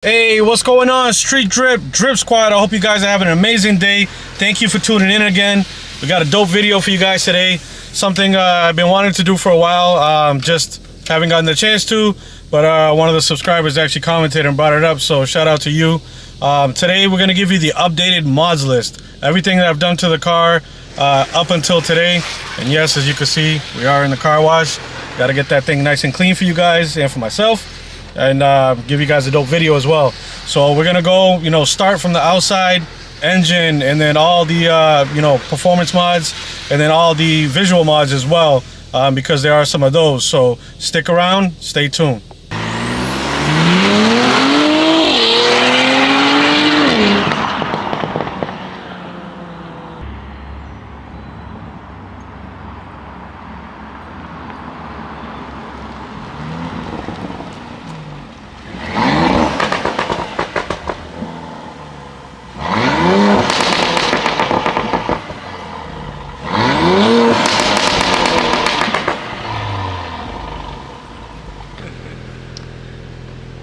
Hey, what's going on? Street Drip Squad. I hope you guys are having an amazing day. Thank you for tuning in again. We got a dope video for you guys today. Something I've been wanting to do for a while, just haven't gotten the chance to, but one of the subscribers actually commented and brought it up, so shout out to you. Today we're gonna give you the updated mods list, everything that I've done to the car up until today. And yes, as you can see, we are in the car wash. Got to get that thing nice and clean for you guys and for myself, and give you guys a dope video as well. So we're gonna go, start from the outside, engine, and then all the performance mods, and then all the visual mods as well, because there are some of those. So stick around, stay tuned.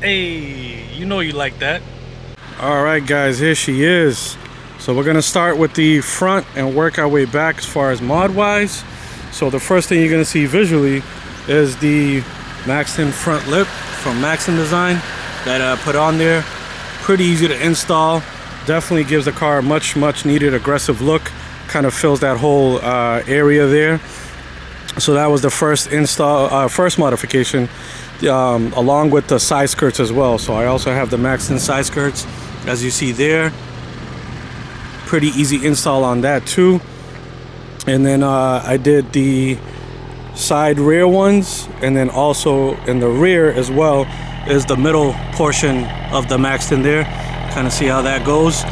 Hey, you know you like that. All right, guys, here she is. So we're gonna start with the front and work our way back as far as mod wise. So the first thing you're gonna see visually is the Maxton front lip from Maxton Design that I put on there. Pretty easy to install. Definitely gives the car a much needed aggressive look. Kind of fills that whole area there. So that was the first install, first modification, along with the side skirts as well. So I also have the Maxton side skirts, as you see there. Pretty easy install on that too. And then I did the side rear ones, and then also in the rear as well is the middle portion of the Maxton there. Kind of see how that goes.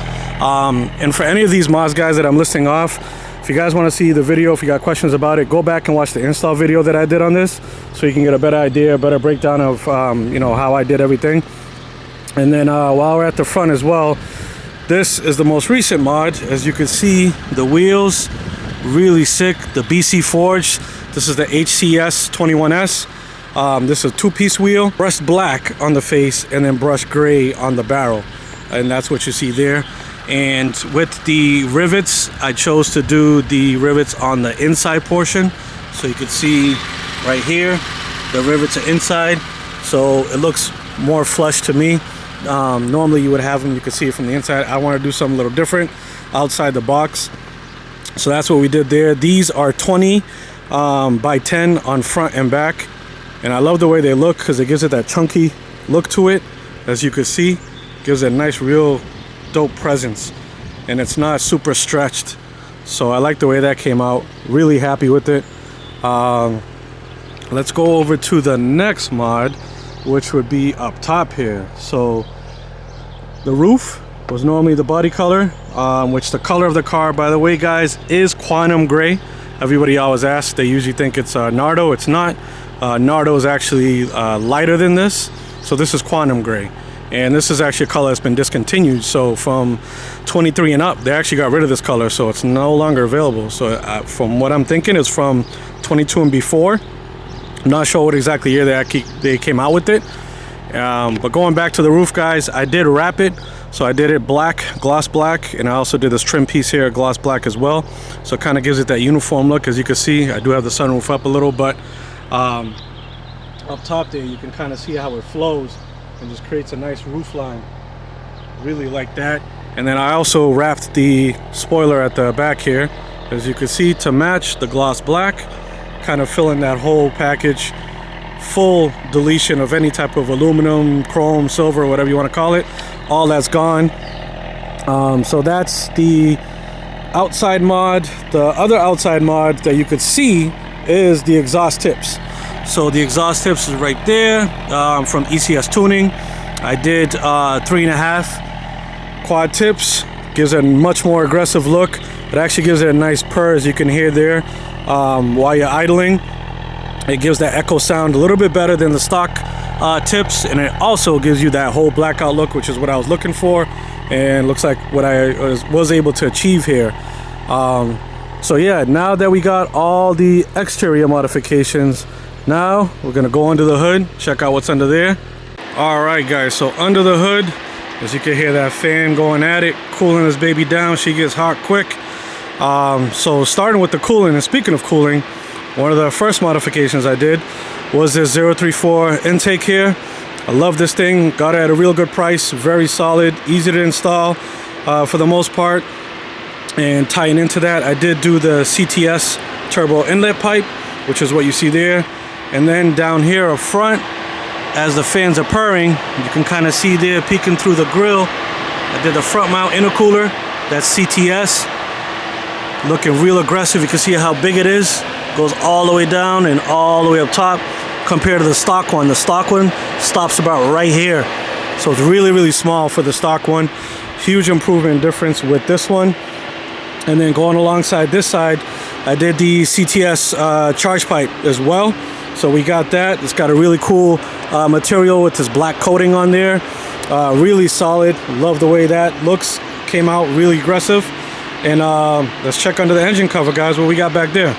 And for any of these mods, guys, that I'm listing off, if you guys want to see the video, if you got questions about it, go back and watch the install video that I did on this, so you can get a better idea, a better breakdown of how I did everything. And then while we're at the front as well, this is the most recent mod. As you can see, the wheels really sick. The BC Forge. This is the HCS 21S. This is a two-piece wheel, brushed black on the face and then brushed gray on the barrel, and that's what you see there. And with the rivets, I chose to do the rivets on the inside portion. So you can see right here, the rivets are inside. So it looks more flush to me. Normally you would have them, you can see it from the inside. I want to do something a little different outside the box. So that's what we did there. These are 20 by 10 on front and back. And I love the way they look because it gives it that chunky look to it. As you can see, gives it a nice, real dope presence, and it's not super stretched. So I like the way that came out. Really happy with it. Let's go over to the next mod, which would be up top here. So the roof was normally the body color, which the color of the car, by the way, guys, is quantum gray. Everybody always asks, they usually think it's Nardo. It's not. Nardo is actually lighter than this, so this is quantum gray. And this is actually a color that's been discontinued. So from 23 and up, they actually got rid of this color, so it's no longer available. So from what I'm thinking, it's from 22 and before. I'm not sure what exactly year they came out with it. But going back to the roof, guys, I did wrap it. So I did it black, gloss black, and I also did this trim piece here, gloss black as well. So it kind of gives it that uniform look. As you can see, I do have the sunroof up a little, but up top there, you can kind of see how it flows and just creates a nice roof line. Really like that. And then I also wrapped the spoiler at the back here, as you can see, to match the gloss black, kind of filling that whole package. Full deletion of any type of aluminum, chrome, silver, whatever you want to call it. All that's gone. So that's the outside mod. The other outside mod that you could see is the exhaust tips. So the exhaust tips is right there, from ECS Tuning. I did 3.5 quad tips. Gives it a much more aggressive look. It actually gives it a nice purr, as you can hear there, while you're idling. It gives that echo sound a little bit better than the stock tips, and it also gives you that whole blackout look, which is what I was looking for, and looks like what I was able to achieve here. So yeah, now that we got all the exterior modifications, now we're gonna go under the hood, check out what's under there. Alright guys, so under the hood, as you can hear that fan going at it, cooling this baby down. She gets hot quick. So starting with the cooling, and speaking of cooling, one of the first modifications I did was this 034 intake here. I love this thing, got it at a real good price, very solid, easy to install for the most part. And tying into that, I did do the CTS turbo inlet pipe, which is what you see there. And then down here up front, as the fans are purring, you can kind of see there peeking through the grill, I did the front mount intercooler. That's CTS, looking real aggressive. You can see how big it is. Goes all the way down and all the way up top compared to the stock one. The stock one stops about right here, so it's really, really small for the stock one. Huge improvement difference with this one. And then going alongside this side, I did the CTS charge pipe as well. So we got that. It's got a really cool material with this black coating on there. Really solid. Love the way that looks. Came out really aggressive. And let's check under the engine cover, guys, what we got back there.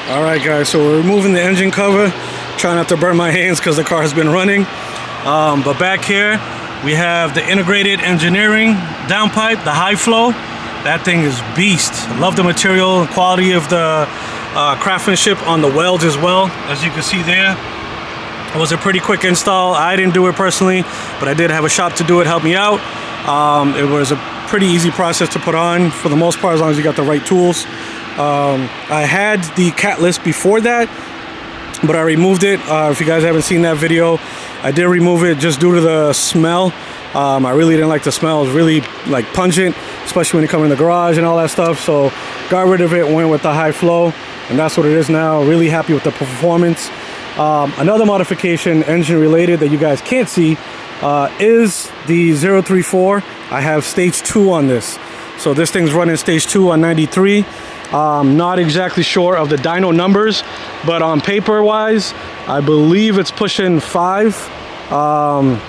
All right, guys, so we're removing the engine cover. Try not to burn my hands because the car has been running. But back here, we have the integrated engineering downpipe, the high flow. That thing is beast. Love the material and quality of the craftsmanship on the welds as well. As you can see there, it was a pretty quick install. I didn't do it personally, but I did have a shop to do it, help me out. It was a pretty easy process to put on for the most part, as long as you got the right tools. I had the catalyst before that, but I removed it. If you guys haven't seen that video, I did remove it just due to the smell. I really didn't like the smell. It was really like pungent, especially when you come in the garage and all that stuff. So got rid of it, went with the high flow, and that's what it is now. Really happy with the performance. Another modification, engine related, that you guys can't see is the 034. I have stage 2 on this. So this thing's running stage 2 on 93. Not exactly sure of the dyno numbers, but on paper wise, I believe it's pushing 5,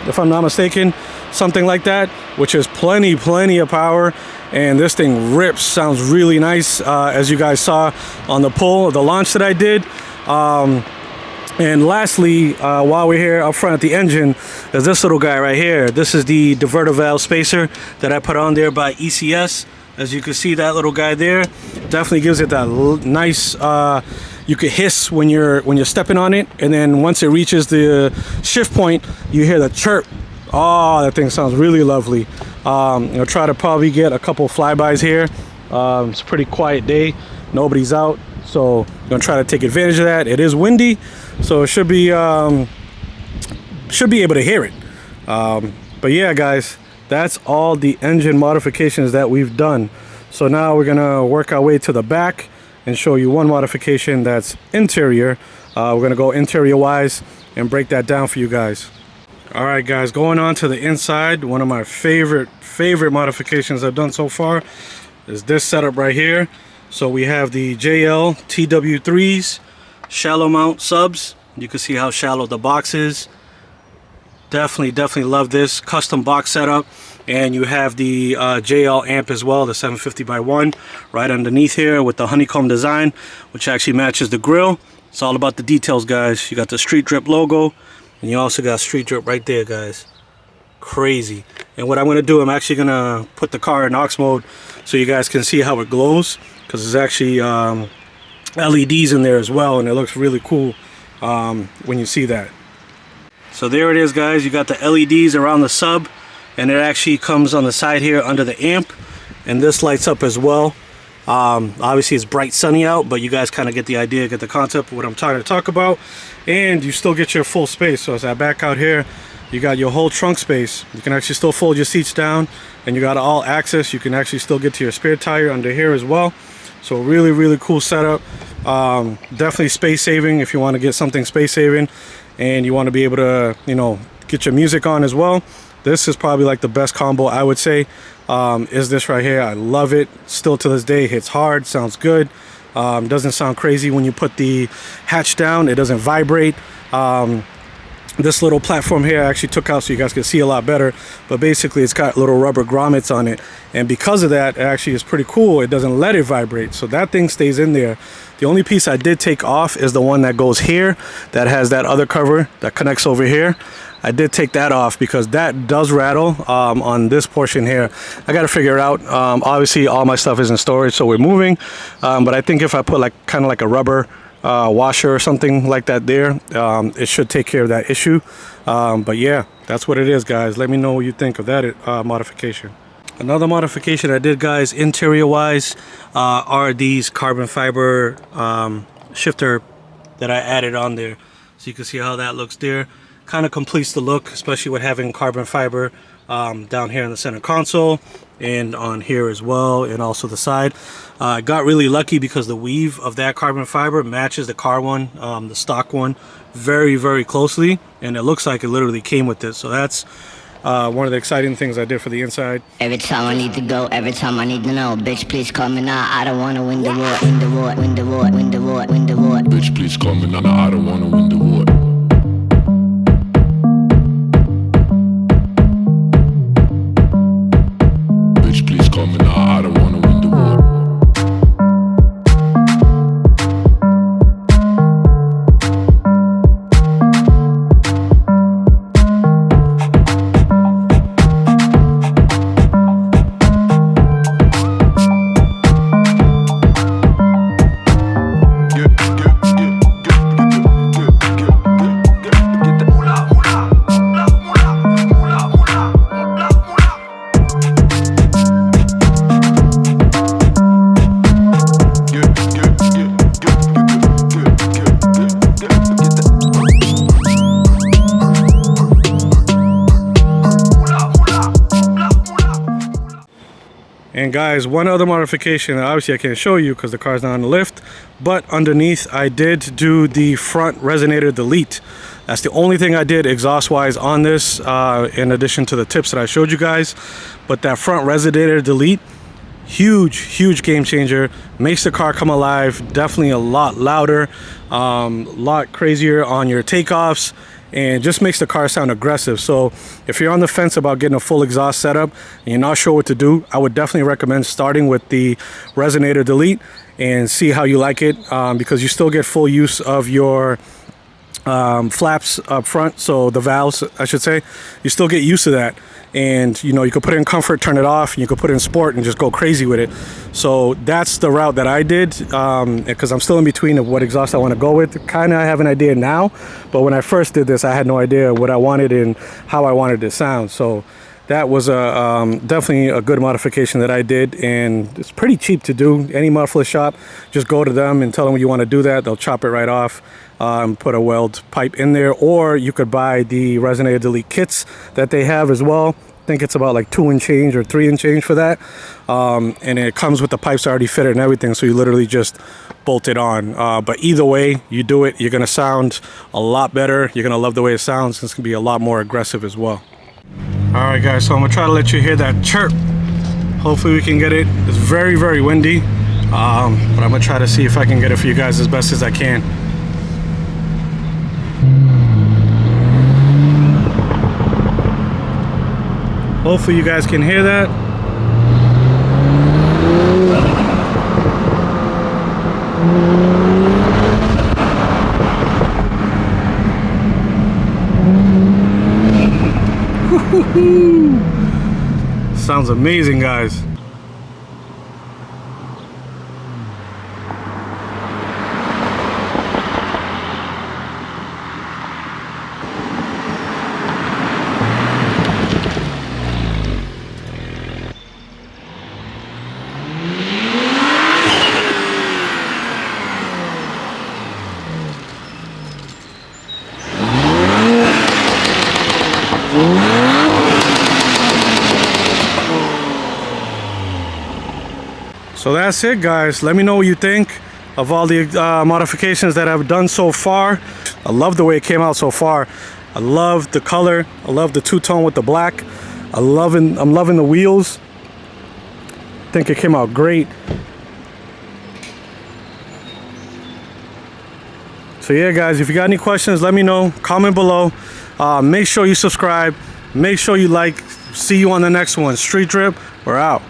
if I'm not mistaken, something like that, which is plenty of power. And this thing rips, sounds really nice, as you guys saw on the pull, the launch that I did. And lastly, while we're here up front at the engine, there's this little guy right here. This is the diverter valve spacer that I put on there by ECS. As you can see, that little guy there definitely gives it that nice, you could hiss when you're stepping on it, and then once it reaches the shift point, you hear the chirp. Oh, that thing sounds really lovely. I'll try to probably get a couple flybys here. It's a pretty quiet day, nobody's out, so I'm gonna try to take advantage of that. It is windy, so it should be able to hear it. But yeah, guys, that's all the engine modifications that we've done. So now we're gonna work our way to the back and show you one modification that's interior. We're gonna go interior wise and break that down for you guys. All right, guys, going on to the inside, one of my favorite modifications I've done so far is this setup right here. So we have the JL TW3s shallow mount subs. You can see how shallow the box is. Definitely love this custom box setup. And you have the JL amp as well, the 750x1 right underneath here with the honeycomb design, which actually matches the grill. It's all about the details, guys. You got the Street Drip logo, and you also got Street Drip right there, guys. Crazy. And what I'm gonna do, I'm actually gonna put the car in aux mode so you guys can see how it glows, because there's actually LEDs in there as well, and it looks really cool when you see that. So there it is, guys. You got the LEDs around the sub, and it actually comes on the side here under the amp, and this lights up as well. Obviously it's bright sunny out, but you guys kind of get the idea, get the concept of what I'm trying to talk about. And you still get your full space. So as I back out here, you got your whole trunk space. You can actually still fold your seats down, and you got all access. You can actually still get to your spare tire under here as well. So really cool setup. Definitely space saving if you want to get something space saving and you want to be able to, you know, get your music on as well. This is probably like the best combo, I would say, is this right here. I love it. Still to this day, hits hard, sounds good. Doesn't sound crazy when you put the hatch down. It doesn't vibrate. This little platform here I actually took out so you guys can see a lot better, but basically it's got little rubber grommets on it, and because of that, it actually is pretty cool. It doesn't let it vibrate, so that thing stays in there. The only piece I did take off is the one that goes here, that has that other cover that connects over here. I did take that off because that does rattle on this portion here. I got to figure it out. Obviously all my stuff is in storage, so we're moving, but I think if I put like kind of like a rubber washer or something like that there, it should take care of that issue. But yeah, that's what it is, guys. Let me know what you think of that modification. Another modification I did, guys, interior wise, are these carbon fiber shifter that I added on there. So you can see how that looks there. Kind of completes the look, especially with having carbon fiber down here in the center console and on here as well, and also the side. I got really lucky because the weave of that carbon fiber matches the car one, the stock one, very, very closely, and it looks like it literally came with this. So that's one of the exciting things I did for the inside. Every time I need to go, every time I need to know, bitch, please call me now. I don't wanna win the war, win the war, win the war, win the war, win the war. Bitch, please call me now. I don't wanna win the war. Bitch, please call me now. I don't wanna win the war. And guys, one other modification, obviously I can't show you because the car's not on the lift, but underneath I did do the front resonator delete. That's the only thing I did exhaust wise on this, in addition to the tips that I showed you guys. But that front resonator delete, huge game changer. Makes the car come alive, definitely a lot louder, a lot crazier on your takeoffs, and just makes the car sound aggressive. So if you're on the fence about getting a full exhaust setup and you're not sure what to do, I would definitely recommend starting with the resonator delete and see how you like it, because you still get full use of your flaps up front, so the valves I should say, you still get used to that. And you know, you could put it in comfort, turn it off, and you could put it in sport and just go crazy with it. So that's the route that I did, because I'm still in between of what exhaust I want to go with. Kind of I have an idea now, but when I first did this I had no idea what I wanted and how I wanted it to sound. So that was definitely a good modification that I did, and it's pretty cheap to do. Any muffler shop, just go to them and tell them you want to do that. They'll chop it right off, put a weld pipe in there, or you could buy the resonator delete kits that they have as well. I think it's about like 2 and change or 3 and change for that, and it comes with the pipes already fitted and everything, so you literally just bolt it on. But either way you do it, you're gonna sound a lot better. You're gonna love the way it sounds. It's gonna be a lot more aggressive as well. All right guys, so I'm gonna try to let you hear that chirp. Hopefully we can get it. It's very windy, but I'm gonna try to see if I can get it for you guys as best as I can. Hopefully you guys can hear that. Sounds amazing, guys. So that's it, guys. Let me know what you think of all the modifications that I've done so far. I love the way it came out so far. I love the color. I love the two-tone with the black. I'm loving the wheels. I think it came out great. So yeah, guys, if you got any questions, let me know. Comment below. Make sure you subscribe. Make sure you like. See you on the next one. Street Drip, we're out.